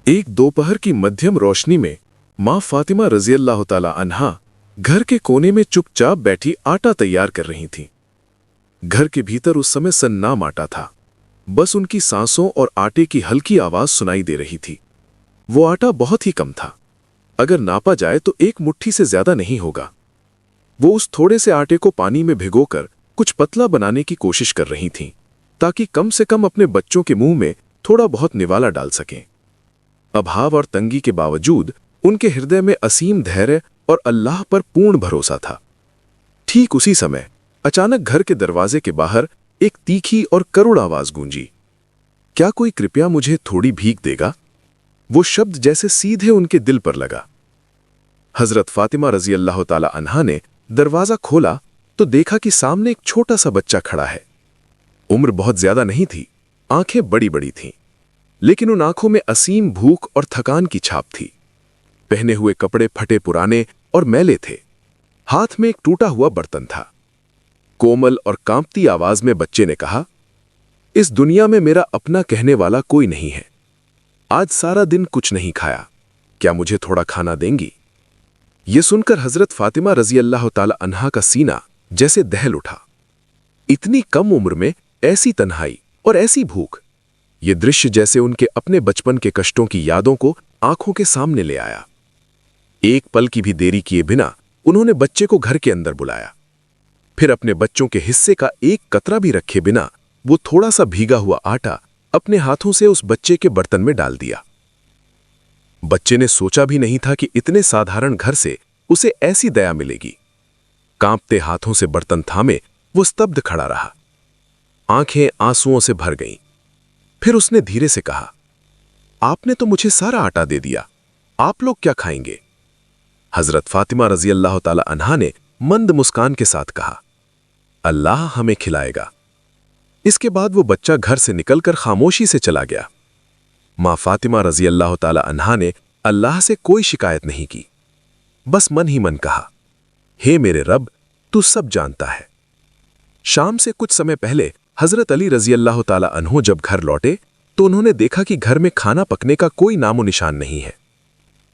एक दोपहर की मध्यम रोशनी में माँ फातिमा रजी अल्लाह ताला अन्हा घर के कोने में चुपचाप बैठी आटा तैयार कर रही थीं। घर के भीतर उस समय सन्नाटा आटा था। बस उनकी सांसों और आटे की हल्की आवाज सुनाई दे रही थी। वो आटा बहुत ही कम था। अगर नापा जाए तो एक मुट्ठी से ज्यादा नहीं होगा। वो उस थोड़े से आटे को पानी में भिगोकर कुछ पतला बनाने की कोशिश कर रही थीं, ताकि कम से कम अपने बच्चों के मुंह में थोड़ा बहुत निवाला डाल सकें। अभाव और तंगी के बावजूद उनके हृदय में असीम धैर्य और अल्लाह पर पूर्ण भरोसा था। ठीक उसी समय अचानक घर के दरवाजे के बाहर एक तीखी और करुण आवाज गूंजी। क्या कोई कृपया मुझे थोड़ी भीख देगा? वो शब्द जैसे सीधे उनके दिल पर लगा। हजरत फातिमा रजी अल्लाह ताला अन्हा ने दरवाजा खोला तो देखा कि सामने एक छोटा सा बच्चा खड़ा है। उम्र बहुत ज्यादा नहीं थी, आंखें बड़ी बड़ी थीं, लेकिन उन आंखों में असीम भूख और थकान की छाप थी। पहने हुए कपड़े फटे पुराने और मैले थे। हाथ में एक टूटा हुआ बर्तन था। कोमल और कांपती आवाज में बच्चे ने कहा, इस दुनिया में मेरा अपना कहने वाला कोई नहीं है। आज सारा दिन कुछ नहीं खाया, क्या मुझे थोड़ा खाना देंगी? ये सुनकर हजरत फातिमा रजी अल्लाह ताला अन्हा का सीना जैसे दहल उठा। इतनी कम उम्र में ऐसी तन्हाई और ऐसी भूख, ये दृश्य जैसे उनके अपने बचपन के कष्टों की यादों को आंखों के सामने ले आया। एक पल की भी देरी किए बिना उन्होंने बच्चे को घर के अंदर बुलाया। फिर अपने बच्चों के हिस्से का एक कतरा भी रखे बिना वो थोड़ा सा भीगा हुआ आटा अपने हाथों से उस बच्चे के बर्तन में डाल दिया। बच्चे ने सोचा भी नहीं था कि इतने साधारण घर से उसे ऐसी दया मिलेगी। कांपते हाथों से बर्तन थामे वो स्तब्ध खड़ा रहा। आंखें आंसुओं से भर गईं। फिर उसने धीरे से कहा, आपने तो मुझे सारा आटा दे दिया, आप लोग क्या खाएंगे? हजरत फातिमा रजी अल्लाह ताला अन्हा ने मंद मुस्कान के साथ कहा, अल्लाह हमें खिलाएगा। इसके बाद वो बच्चा घर से निकलकर खामोशी से चला गया। मां फातिमा रजी अल्लाह ताला अन्हा ने अल्लाह से कोई शिकायत नहीं की, बस मन ही मन कहा, हे मेरे रब, तू सब जानता है। शाम से कुछ समय पहले हजरत अली रजी अल्लाह ताला अन्हो जब घर लौटे तो उन्होंने देखा कि घर में खाना पकने का कोई नामो निशान नहीं है।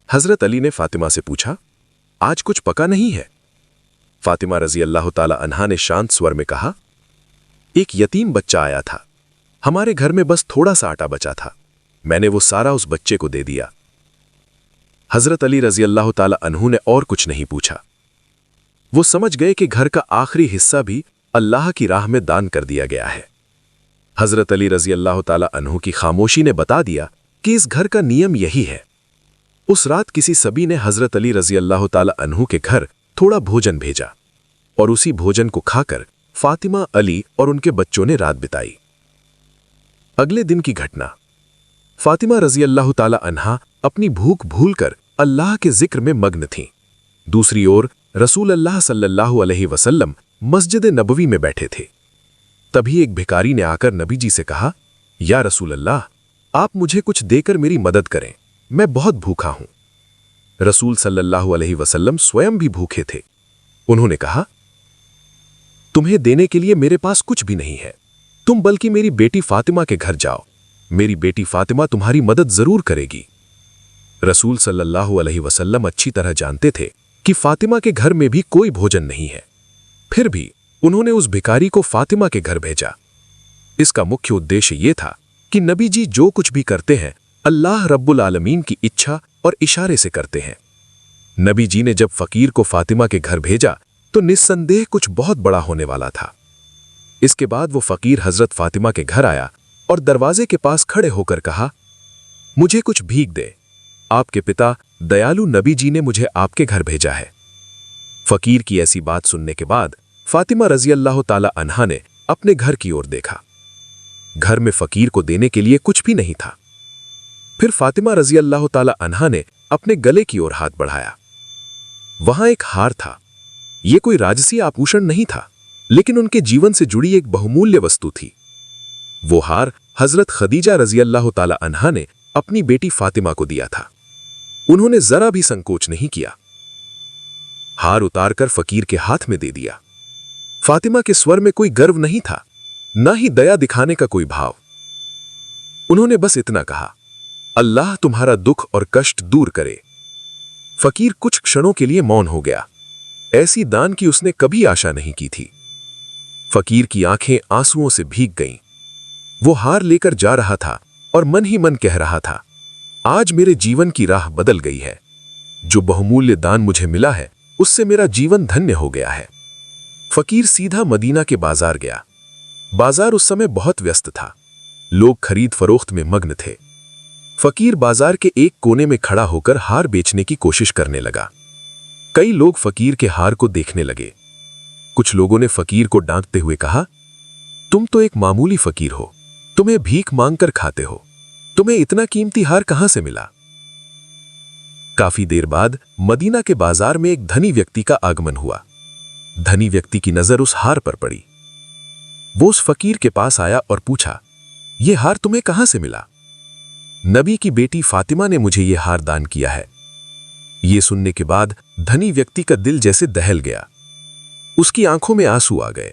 हजरत अली ने फातिमा से पूछा, आज कुछ पका नहीं है? फातिमा रजी अल्लाह ताला अन्हा ने शांत स्वर में कहा, एक यतीम बच्चा आया था, हमारे घर में बस थोड़ा सा आटा बचा था, मैंने वो सारा उस बच्चे को दे दिया। हजरत अली रजी अल्लाह ताला अन्हु ने और कुछ नहीं पूछा। वो समझ गए कि घर का आखिरी हिस्सा भी अल्लाह की राह में दान कर दिया गया है। हजरत अली रजी अल्लाह ताला अन्हु की खामोशी ने बता दिया कि इस घर का नियम यही है। उस रात किसी सभी ने हजरत अली रजी अल्लाह ताला अन्हु के घर थोड़ा भोजन भेजा और उसी भोजन को खाकर फातिमा, अली और उनके बच्चों ने रात बिताई। अगले दिन की घटना। फातिमा रजी अल्लाह ताला अन्हा अपनी भूख भूलकर अल्लाह के जिक्र में मग्न थीं। दूसरी ओर रसूल अल्लाह सल्लल्लाहु अलैहि वसल्लम मस्जिद नबवी में बैठे थे। तभी एक भिखारी ने आकर नबी जी से कहा, या रसूल अल्लाह, आप मुझे कुछ देकर मेरी मदद करें, मैं बहुत भूखा हूं। रसूल सल्लल्लाहु अलैहि वसल्लम स्वयं भी भूखे थे। उन्होंने कहा, तुम्हें देने के लिए मेरे पास कुछ भी नहीं है, तुम बल्कि मेरी बेटी फातिमा के घर जाओ, मेरी बेटी फातिमा तुम्हारी मदद जरूर करेगी। रसूल सल्लल्लाहु अलैहि वसल्लम अच्छी तरह जानते थे कि फातिमा के घर में भी कोई भोजन नहीं है। फिर भी उन्होंने उस भिखारी को फातिमा के घर भेजा। इसका मुख्य उद्देश्य यह था कि नबी जी जो कुछ भी करते हैं अल्लाह रब्बुल आलमीन की इच्छा और इशारे से करते हैं। नबी जी ने जब फकीर को फातिमा के घर भेजा तो निस्संदेह कुछ बहुत बड़ा होने वाला था। इसके बाद वो फकीर हजरत फातिमा के घर आया और दरवाजे के पास खड़े होकर कहा, मुझे कुछ भीख दे, आपके पिता दयालु नबी जी ने मुझे आपके घर भेजा है। फकीर की ऐसी बात सुनने के बाद फातिमा रजी अल्लाह ताला अन्हा ने अपने घर की ओर देखा। घर में फकीर को देने के लिए कुछ भी नहीं था। फिर फातिमा रजी अल्लाह ताला अन्हा ने अपने गले की ओर हाथ बढ़ाया। वहां एक हार था। यह कोई राजसी आभूषण नहीं था, लेकिन उनके जीवन से जुड़ी एक बहुमूल्य वस्तु थी। वो हार हजरत खदीजा रजी अल्लाह ताला अन्हा ने अपनी बेटी फातिमा को दिया था। उन्होंने जरा भी संकोच नहीं किया। हार उतारकर फकीर के हाथ में दे दिया। फातिमा के स्वर में कोई गर्व नहीं था, ना ही दया दिखाने का कोई भाव। उन्होंने बस इतना कहा, अल्लाह तुम्हारा दुख और कष्ट दूर करे। फकीर कुछ क्षणों के लिए मौन हो गया। ऐसी दान की उसने कभी आशा नहीं की थी। फकीर की आंखें आंसुओं से भीग गईं। वो हार लेकर जा रहा था और मन ही मन कह रहा था, आज मेरे जीवन की राह बदल गई है। जो बहुमूल्य दान मुझे मिला है, उससे मेरा जीवन धन्य हो गया है। फकीर सीधा मदीना के बाजार गया। बाजार उस समय बहुत व्यस्त था। लोग खरीद फरोख्त में मग्न थे। फकीर बाजार के एक कोने में खड़ा होकर हार बेचने की कोशिश करने लगा। कई लोग फकीर के हार को देखने लगे। कुछ लोगों ने फकीर को डांटते हुए कहा, तुम तो एक मामूली फकीर हो, तुम्हें भीख मांगकर खाते हो, तुम्हें इतना कीमती हार कहां से मिला? काफी देर बाद मदीना के बाजार में एक धनी व्यक्ति का आगमन हुआ। धनी व्यक्ति की नजर उस हार पर पड़ी। वो उस फकीर के पास आया और पूछा, यह हार तुम्हें कहां से मिला? नबी की बेटी फातिमा ने मुझे यह हार दान किया है। यह सुनने के बाद धनी व्यक्ति का दिल जैसे दहल गया। उसकी आंखों में आंसू आ गए।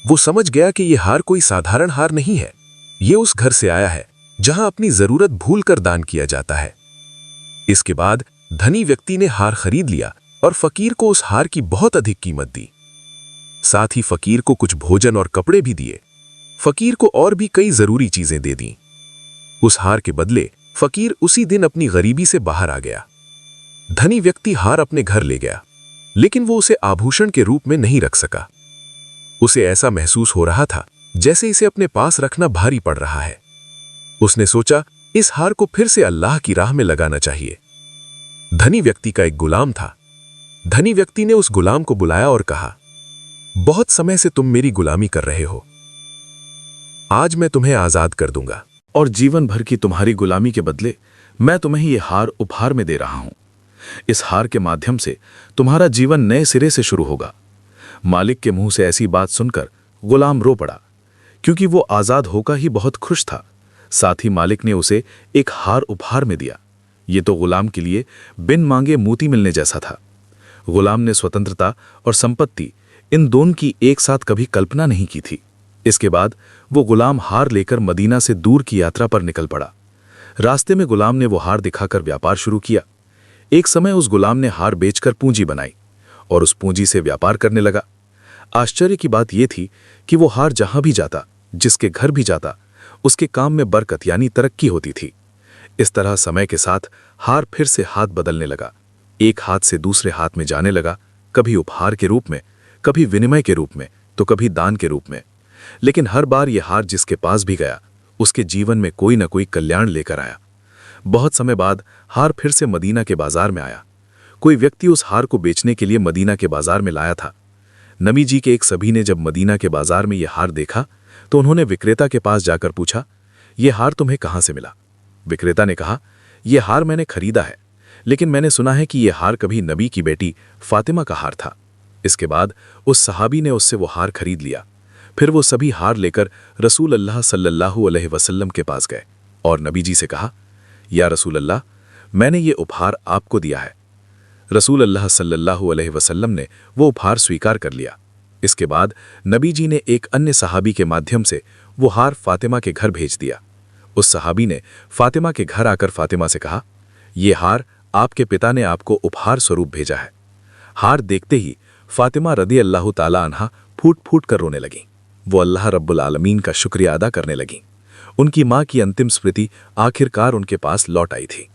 वो समझ गया कि यह हार कोई साधारण हार नहीं है। यह उस घर से आया है जहां अपनी जरूरत भूलकर दान किया जाता है। इसके बाद धनी व्यक्ति ने हार खरीद लिया और फकीर को उस हार की बहुत अधिक कीमत दी। साथ ही फकीर को कुछ भोजन और कपड़े भी दिए। फकीर को और भी कई जरूरी चीजें दे दी। उस हार के बदले फकीर उसी दिन अपनी गरीबी से बाहर आ गया। धनी व्यक्ति हार अपने घर ले गया, लेकिन वो उसे आभूषण के रूप में नहीं रख सका। उसे ऐसा महसूस हो रहा था जैसे इसे अपने पास रखना भारी पड़ रहा है। उसने सोचा, इस हार को फिर से अल्लाह की राह में लगाना चाहिए। धनी व्यक्ति का एक गुलाम था। धनी व्यक्ति ने उस गुलाम को बुलाया और कहा, बहुत समय से तुम मेरी गुलामी कर रहे हो, आज मैं तुम्हें आजाद कर दूंगा और जीवन भर की तुम्हारी गुलामी के बदले मैं तुम्हें यह हार उपहार में दे रहा हूं। इस हार के माध्यम से तुम्हारा जीवन नए सिरे से शुरू होगा। मालिक के मुंह से ऐसी बात सुनकर गुलाम रो पड़ा, क्योंकि वो आजाद होकर ही बहुत खुश था। साथ ही मालिक ने उसे एक हार उपहार में दिया। ये तो गुलाम के लिए बिन मांगे मोती मिलने जैसा था। गुलाम ने स्वतंत्रता और संपत्ति इन दोनों की एक साथ कभी कल्पना नहीं की थी। इसके बाद वो गुलाम हार लेकर मदीना से दूर की यात्रा पर निकल पड़ा। रास्ते में गुलाम ने वो हार दिखाकर व्यापार शुरू किया। एक समय उस गुलाम ने हार बेचकर पूंजी बनाई और उस पूंजी से व्यापार करने लगा। आश्चर्य की बात यह थी कि वो हार जहां भी जाता, जिसके घर भी जाता, उसके काम में बरकत यानी तरक्की होती थी। इस तरह समय के साथ हार फिर से हाथ बदलने लगा। एक हाथ से दूसरे हाथ में जाने लगा, कभी उपहार के रूप में, कभी विनिमय के रूप में, तो कभी दान के रूप में। लेकिन हर बार यह हार जिसके पास भी गया, उसके जीवन में कोई न कोई कल्याण लेकर आया। बहुत समय बाद हार फिर से मदीना के बाजार में आया। कोई व्यक्ति उस हार को बेचने के लिए मदीना के बाजार में लाया था। नबी जी के एक सभी ने जब मदीना के बाजार में यह हार देखा तो उन्होंने विक्रेता के पास जाकर पूछा, यह हार तुम्हें कहां से मिला? विक्रेता ने कहा, यह हार मैंने खरीदा है, लेकिन मैंने सुना है कि यह हार कभी नबी की बेटी फातिमा का हार था। इसके बाद उस सहाबी ने उससे वो हार खरीद लिया। फिर वो सभी हार लेकर रसूल अल्लाह सल्लल्लाहु अलैहि वसल्लम के पास गए और नबी जी से कहा, या रसूल अल्लाह, मैंने ये उपहार आपको दिया है। रसूल अल्लाह सल्लल्लाहु अलैहि वसल्लम ने वो उपहार स्वीकार कर लिया। इसके बाद नबी जी ने एक अन्य सहाबी के माध्यम से वो हार फातिमा के घर भेज दिया। उस सहाबी ने फातिमा के घर आकर फातिमा से कहा, ये हार आपके पिता ने आपको उपहार स्वरूप भेजा है। हार देखते ही फातिमा रदी अल्लाह ताला अन्हा फूट फूट कर रोने लगी। वो अल्लाह रब्बुल आलमीन का शुक्रिया अदा करने लगी। उनकी मां की अंतिम स्मृति आखिरकार उनके पास लौट आई थी।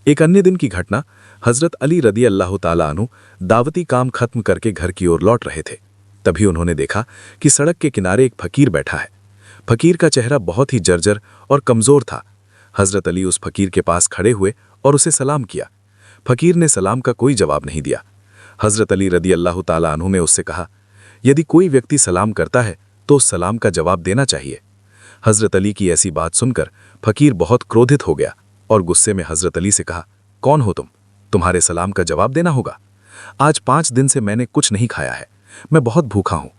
एक अन्य दिन की घटना, हजरत अली रदी अल्लाह ताला अन्हु दावती काम खत्म करके घर की ओर लौट रहे थे। तभी उन्होंने देखा कि सड़क के किनारे एक फकीर बैठा है। फकीर का चेहरा बहुत ही जर्जर और कमजोर था। हजरत अली उस फकीर के पास खड़े हुए और उसे सलाम किया। फकीर ने सलाम का कोई जवाब नहीं दिया। हजरत अली रदी अल्लाह ताला अन्हु ने उससे कहा, यदि कोई व्यक्ति सलाम करता है तो उस सलाम का जवाब देना चाहिए। हजरत अली की ऐसी बात सुनकर फकीर बहुत क्रोधित हो गया और गुस्से में हजरत अली से कहा, कौन हो तुम? तुम्हारे सलाम का जवाब देना होगा। आज 5 दिन से मैंने कुछ नहीं खाया है, मैं बहुत भूखा हूं।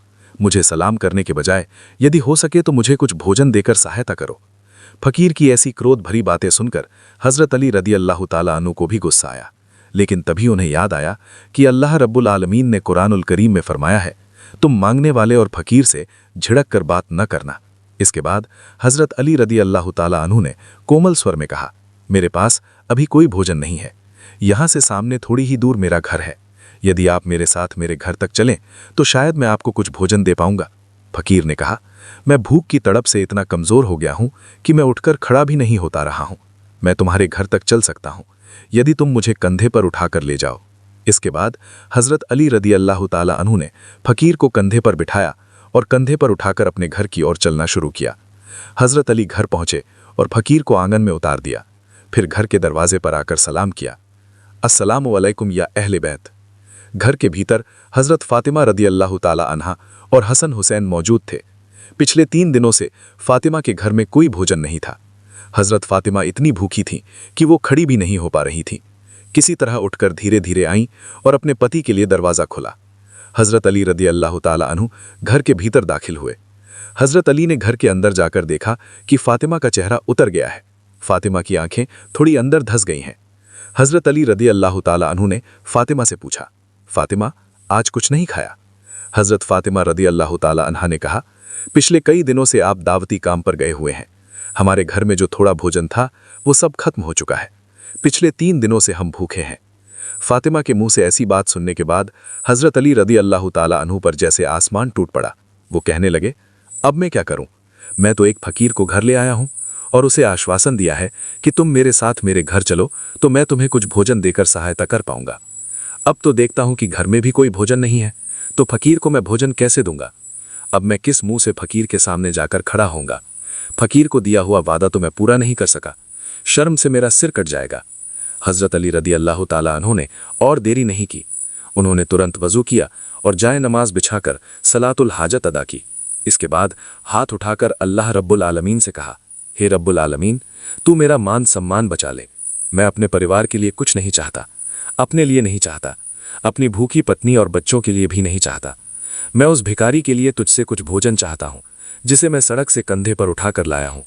मुझे सलाम करने के बजाय यदि हो सके तो मुझे कुछ भोजन देकर सहायता करो। फकीर की ऐसी क्रोध भरी बातें सुनकर हजरत अली रदी अल्लाह ताला अन्हु को भी गुस्सा आया। लेकिन तभी उन्हें याद आया कि अल्लाह रब्बुल आलमीन ने कुरानुल करीम में फरमाया है, तुम मांगने वाले और फकीर से झिड़क कर बात न करना। इसके बाद हजरत अली रदी अल्लाह ताला अन्हु ने कोमल स्वर में कहा, मेरे पास अभी कोई भोजन नहीं है। यहाँ से सामने थोड़ी ही दूर मेरा घर है। यदि आप मेरे साथ मेरे घर तक चलें तो शायद मैं आपको कुछ भोजन दे पाऊंगा। फकीर ने कहा, मैं भूख की तड़प से इतना कमजोर हो गया हूं कि मैं उठकर खड़ा भी नहीं होता रहा हूं। मैं तुम्हारे घर तक चल सकता हूं यदि तुम मुझे कंधे पर उठाकर ले जाओ। इसके बाद हजरत अली रदी अल्लाह ताला अन्हु ने फकीर को कंधे पर बिठाया और कंधे पर उठाकर अपने घर की ओर चलना शुरू किया। हजरत अली घर पहुंचे और फकीर को आंगन में उतार दिया। फिर घर के दरवाजे पर आकर सलाम किया, अस्सलामु अलैकुम या अहले बैत। घर के भीतर हजरत फातिमा रदी अल्लाह ताला अन्हा और हसन हुसैन मौजूद थे। पिछले 3 दिनों से फातिमा के घर में कोई भोजन नहीं था। हजरत फातिमा इतनी भूखी थीं कि वो खड़ी भी नहीं हो पा रही थीं। किसी तरह उठकर धीरे धीरे आईं और अपने पति के लिए दरवाज़ा खोला। हजरत अली रदी अल्लाह ताला अन्हु घर के भीतर दाखिल हुए। हजरत अली ने घर के अंदर जाकर देखा कि फातिमा का चेहरा उतर गया है। फातिमा की आंखें थोड़ी अंदर धंस गई हैं। हजरत अली रदी अल्लाह ताला अन्हु ने फातिमा से पूछा, फातिमा, आज कुछ नहीं खाया? हजरत फातिमा रदी अल्लाह ताला अन्हा ने कहा, पिछले कई दिनों से आप दावती काम पर गए हुए हैं। हमारे घर में जो थोड़ा भोजन था वो सब खत्म हो चुका है। पिछले 3 दिनों से हम भूखे हैं। फातिमा के मुंह से ऐसी बात सुनने के बाद हजरत अली रदी अल्लाह ताला अन्हु पर जैसे आसमान टूट पड़ा। वो कहने लगे, अब मैं क्या करूं? मैं तो एक फकीर को घर ले आया हूं और उसे आश्वासन दिया है कि तुम मेरे साथ मेरे घर चलो तो मैं तुम्हें कुछ भोजन देकर सहायता कर पाऊंगा। अब तो देखता हूं कि घर में भी कोई भोजन नहीं है, तो फकीर को मैं भोजन कैसे दूंगा? अब मैं किस मुंह से फकीर के सामने जाकर खड़ा होऊंगा? फकीर को दिया हुआ वादा तो मैं पूरा नहीं कर सका। शर्म से मेरा सिर कट जाएगा। हजरत अली रदी अल्लाह ताला अन्हु ने और देरी नहीं की। उन्होंने तुरंत वजू किया और जाए नमाज बिछाकर सलातुल हाजत अदा की। इसके बाद हाथ उठाकर अल्लाह रब्बुल आलमीन से कहा, हे रब्बुल आलमीन, तू मेरा मान सम्मान बचा ले। मैं अपने परिवार के लिए कुछ नहीं चाहता, अपने लिए नहीं चाहता, अपनी भूखी पत्नी और बच्चों के लिए भी नहीं चाहता। मैं उस भिखारी के लिए तुझसे कुछ भोजन चाहता हूँ जिसे मैं सड़क से कंधे पर उठाकर लाया हूँ।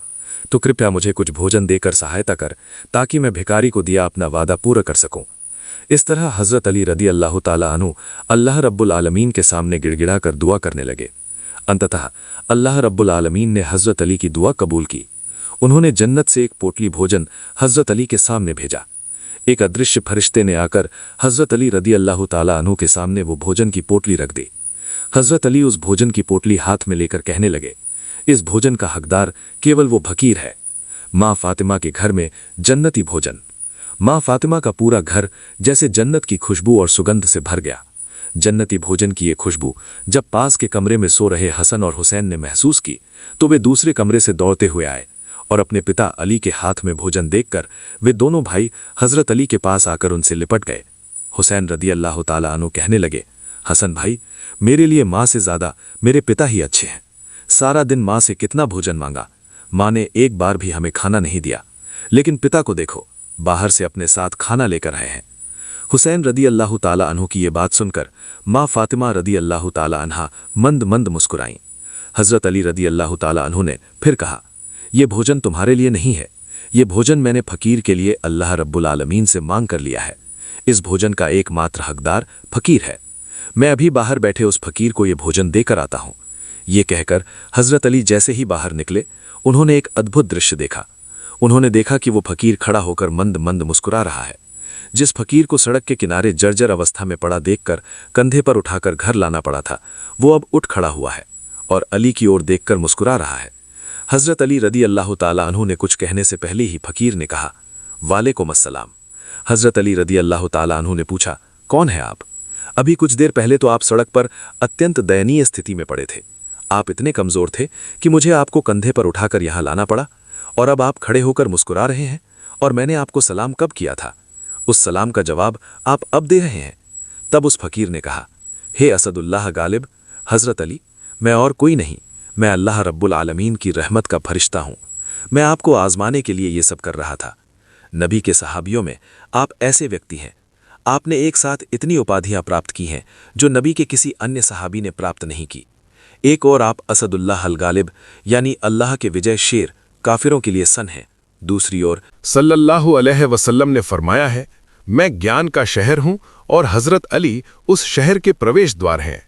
तो कृपया मुझे कुछ भोजन देकर सहायता कर ताकि मैं भिखारी को दिया अपना वादा पूरा कर सकूं। इस तरह हजरत अली रदी अल्लाह ताला अन्हु अल्लाह रब्बुल आलमीन के सामने गिड़गिड़ा कर दुआ करने लगे। अंततः अल्लाह रब्बुल आलमीन ने हजरत अली की दुआ कबूल की। उन्होंने जन्नत से एक पोटली भोजन हजरत अली के सामने भेजा। एक अदृश्य फरिश्ते ने आकर हजरत अली रदी अल्लाह ताला अन्हु के सामने वो भोजन की पोटली रख दी। हजरत अली उस भोजन की पोटली हाथ में लेकर कहने लगे, इस भोजन का हकदार केवल वो फकीर है। माँ फातिमा के घर में जन्नती भोजन। माँ फातिमा का पूरा घर जैसे जन्नत की खुशबू और सुगंध से भर गया। जन्नती भोजन की ये खुशबू जब पास के कमरे में सो रहे हसन और हुसैन ने महसूस की तो वे दूसरे कमरे से दौड़ते हुए आए और अपने पिता अली के हाथ में भोजन देखकर वे दोनों भाई हजरत अली के पास आकर उनसे लिपट गए। हुसैन रदी अल्लाह ताला अन्हु कहने लगे, हसन भाई, मेरे लिए माँ से ज्यादा मेरे पिता ही अच्छे हैं। सारा दिन माँ से कितना भोजन मांगा, माँ ने एक बार भी हमें खाना नहीं दिया, लेकिन पिता को देखो, बाहर से अपने साथ खाना लेकर आए हैं। हुसैन रदी अल्लाह ताला अन्हु की ये बात सुनकर माँ फातिमा रदी अल्लाह ताला अन्हा मंद मंद मुस्कुराईं। हजरत अली रदी अल्लाह ताला अन्हु ने फिर कहा, ये भोजन तुम्हारे लिए नहीं है, ये भोजन मैंने फकीर के लिए अल्लाह रब्बुल आलमीन से मांग कर लिया है। इस भोजन का एकमात्र हकदार फकीर है। मैं अभी बाहर बैठे उस फकीर को ये भोजन देकर आता हूँ। ये कहकर हजरत अली जैसे ही बाहर निकले, उन्होंने एक अद्भुत दृश्य देखा। उन्होंने देखा कि वो फकीर खड़ा होकर मंद मंद मुस्कुरा रहा है। जिस फकीर को सड़क के किनारे जर्जर अवस्था में पड़ा देखकर कंधे पर उठाकर घर लाना पड़ा था, वो अब उठ खड़ा हुआ है और अली की ओर देखकर मुस्कुरा रहा है। हजरत अली रदी अल्लाह ताला अन्हु ने कुछ कहने से पहले ही फकीर ने कहा, वालेकुम अस्सलाम। हजरत अली रदी अल्लाह ताला अन्हु ने पूछा, कौन है आप? अभी कुछ देर पहले तो आप सड़क पर अत्यंत दयनीय स्थिति में पड़े थे। आप इतने कमजोर थे कि मुझे आपको कंधे पर उठाकर यहां लाना पड़ा, और अब आप खड़े होकर मुस्कुरा रहे हैं। और मैंने आपको सलाम कब किया था? उस सलाम का जवाब आप अब दे रहे हैं। तब उस फकीर ने कहा, हे असदुल्लाह गालिब, हजरत अली, मैं और कोई नहीं, मैं अल्लाह रब्बुल आलमीन की रहमत का फरिश्ता हूं। मैं आपको आजमाने के लिए ये सब कर रहा था। नबी के सहाबियों में आप ऐसे व्यक्ति हैं। आपने एक साथ इतनी उपाधियां प्राप्त की हैं जो नबी के किसी अन्य सहाबी ने प्राप्त नहीं की। एक और आप असदुल्लाह अल गालिब यानी अल्लाह के विजय शेर काफिरों के लिए सन हैं। दूसरी ओर सल्लल्लाहु अलैहि वसल्लम ने फरमाया है, मैं ज्ञान का शहर हूं और हजरत अली उस शहर के प्रवेश द्वार हैं।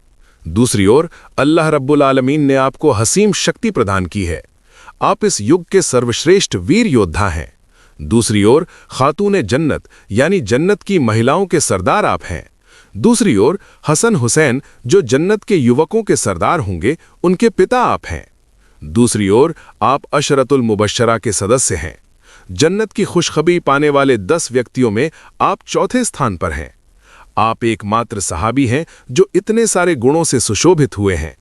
दूसरी ओर अल्लाह रब्बुल आलमीन ने आपको हसीम शक्ति प्रदान की है। आप इस युग के सर्वश्रेष्ठ वीर योद्धा हैं। दूसरी ओर खातून जन्नत यानी जन्नत की महिलाओं के सरदार आप हैं। दूसरी ओर हसन हुसैन जो जन्नत के युवकों के सरदार होंगे, उनके पिता आप हैं। दूसरी ओर आप अशरतुल मुबश्शरा के सदस्य हैं। जन्नत की खुशखबरी पाने वाले 10 व्यक्तियों में आप चौथे स्थान पर हैं। आप एकमात्र सहाबी हैं जो इतने सारे गुणों से सुशोभित हुए हैं।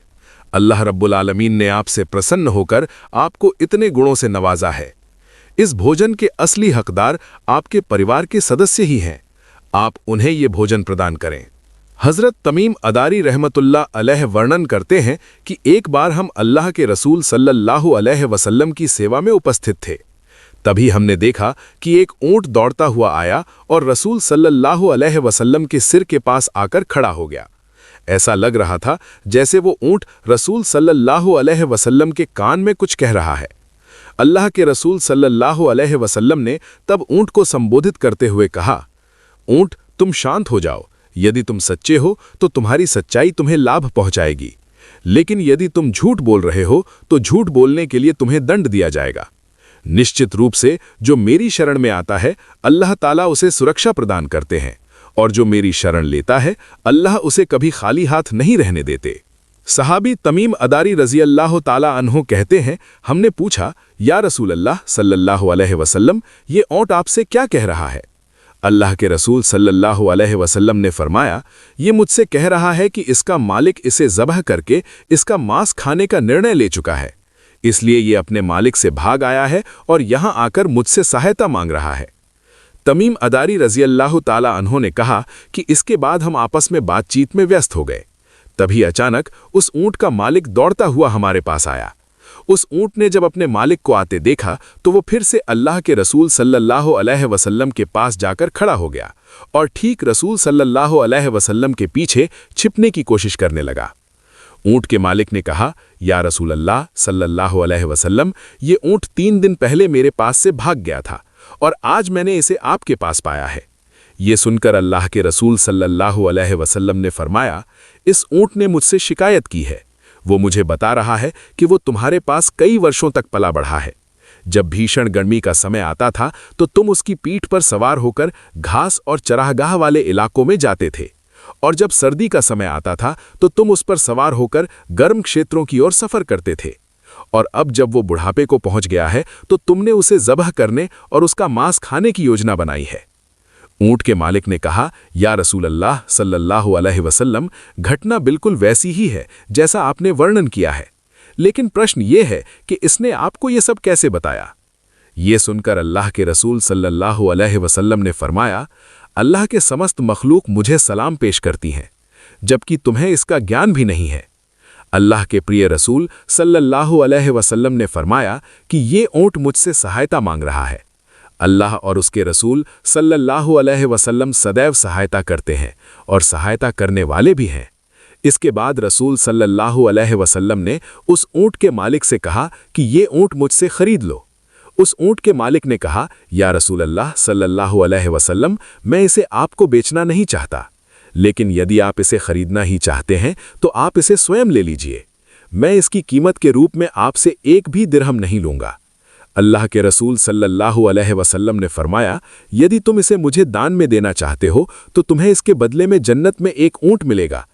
अल्लाह रब्बुल आलमीन ने आपसे प्रसन्न होकर आपको इतने गुणों से नवाजा है। इस भोजन के असली हकदार आपके परिवार के सदस्य ही हैं। आप उन्हें ये भोजन प्रदान करें। हजरत तमीम अदारी रहमतुल्लाह अलैह वर्णन करते हैं कि एक बार हम अल्लाह के रसूल सल्लल्लाहु अलैहि वसल्लम की सेवा में उपस्थित थे। तभी हमने देखा कि एक ऊंट दौड़ता हुआ आया और रसूल सल्लल्लाहु अलैहि वसल्लम के सिर के पास आकर खड़ा हो गया। ऐसा लग रहा था जैसे वो ऊंट रसूल सल्लल्लाहु अलैहि वसल्लम के कान में कुछ कह रहा है। अल्लाह के रसूल सल्लल्लाहु अलैहि वसल्लम ने तब ऊंट को संबोधित करते हुए कहा, ऊंट तुम शांत हो जाओ। यदि तुम सच्चे हो तो तुम्हारी सच्चाई तुम्हें लाभ पहुंचाएगी, लेकिन यदि तुम झूठ बोल रहे हो तो झूठ बोलने के लिए तुम्हें दंड दिया जाएगा। निश्चित रूप से जो मेरी शरण में आता है अल्लाह ताला उसे सुरक्षा प्रदान करते हैं, और जो मेरी शरण लेता है अल्लाह उसे कभी खाली हाथ नहीं रहने देते। सहाबी तमीम अदारी रजी अल्लाह ताला अन्हो कहते हैं, हमने पूछा, या रसूल अल्लाह सल्लल्लाहु अलैहि वसल्लम, ये ऊंट आपसे क्या कह रहा है? अल्लाह के रसूल सल्लल्लाहु अलैहि वसल्लम ने फरमाया, ये मुझसे कह रहा है कि इसका मालिक इसे ज़बह करके इसका मांस खाने का निर्णय ले चुका है, इसलिए ये अपने मालिक से भाग आया है और यहाँ आकर मुझसे सहायता मांग रहा है। तमीम अदारी रजी अल्लाह ताला अन्हो ने कहा कि इसके बाद हम आपस में बातचीत में व्यस्त हो गए। तभी अचानक उस ऊंट का मालिक दौड़ता हुआ हमारे पास आया। उस ऊंट ने जब अपने मालिक को आते देखा तो वो फिर से अल्लाह के रसूल सल्लल्लाहु अलैहि वसल्लम के पास जाकर खड़ा हो गया और ठीक रसूल सल्लल्लाहु अलैहि वसल्लम के पीछे छिपने की कोशिश करने लगा। ऊंट के मालिक ने कहा, या रसूल अल्लाह सल्लल्लाहु अलैहि वसल्लम, ये ऊंट 3 दिन पहले मेरे पास से भाग गया था और आज मैंने इसे आपके पास पाया है। ये सुनकर अल्लाह के रसूल सल्लल्लाहु अलैहि वसल्लम ने फरमाया, इस ऊंट ने मुझसे शिकायत की है। वो मुझे बता रहा है कि वो तुम्हारे पास कई वर्षों तक पला बढ़ा है। जब भीषण गर्मी का समय आता था तो तुम उसकी पीठ पर सवार होकर घास और चरागाह वाले इलाकों में जाते थे, और जब सर्दी का समय आता था तो तुम उस पर सवार होकर गर्म क्षेत्रों की ओर सफर करते थे। और अब जब वो बुढ़ापे को पहुंच गया है तो तुमने उसे ज़बह करने और उसका मांस खाने की योजना बनाई है। ऊंट के मालिक ने कहा, या रसूल अल्लाह सल्लल्लाहु अलैहि वसल्लम, घटना बिल्कुल वैसी ही है जैसा आपने वर्णन किया है, लेकिन प्रश्न ये है कि इसने आपको ये सब कैसे बताया? ये सुनकर अल्लाह के रसूल सल्लल्लाहु अलैहि वसल्लम ने फरमाया, अल्लाह के समस्त मखलूक मुझे सलाम पेश करती हैं, जबकि तुम्हें इसका ज्ञान भी नहीं है। अल्लाह के प्रिय रसूल सल्लल्लाहु अलैहि वसल्लम ने फरमाया कि ये ऊंट मुझसे सहायता मांग रहा है। अल्लाह और उसके रसूल सल्लल्लाहु अलैहि वसल्लम सदैव सहायता करते हैं और सहायता करने वाले भी हैं। इसके बाद रसूल सल्लल्लाहु अलैहि वसल्लम ने उस ऊंट के मालिक से कहा कि ये ऊंट मुझसे खरीद लो। उस ऊंट के मालिक ने कहा, या रसूल अल्लाह सल्लल्लाहु अलैहि वसल्लम, मैं इसे आपको बेचना नहीं चाहता, लेकिन यदि आप इसे खरीदना ही चाहते हैं तो आप इसे स्वयं ले लीजिए। मैं इसकी कीमत के रूप में आपसे एक भी दिरहम नहीं लूंगा। अल्लाह के रसूल सल्लल्लाहु अलैहि वसल्लम ने फरमाया, यदि तुम इसे मुझे दान में देना चाहते हो तो तुम्हें इसके बदले में जन्नत में एक ऊंट मिलेगा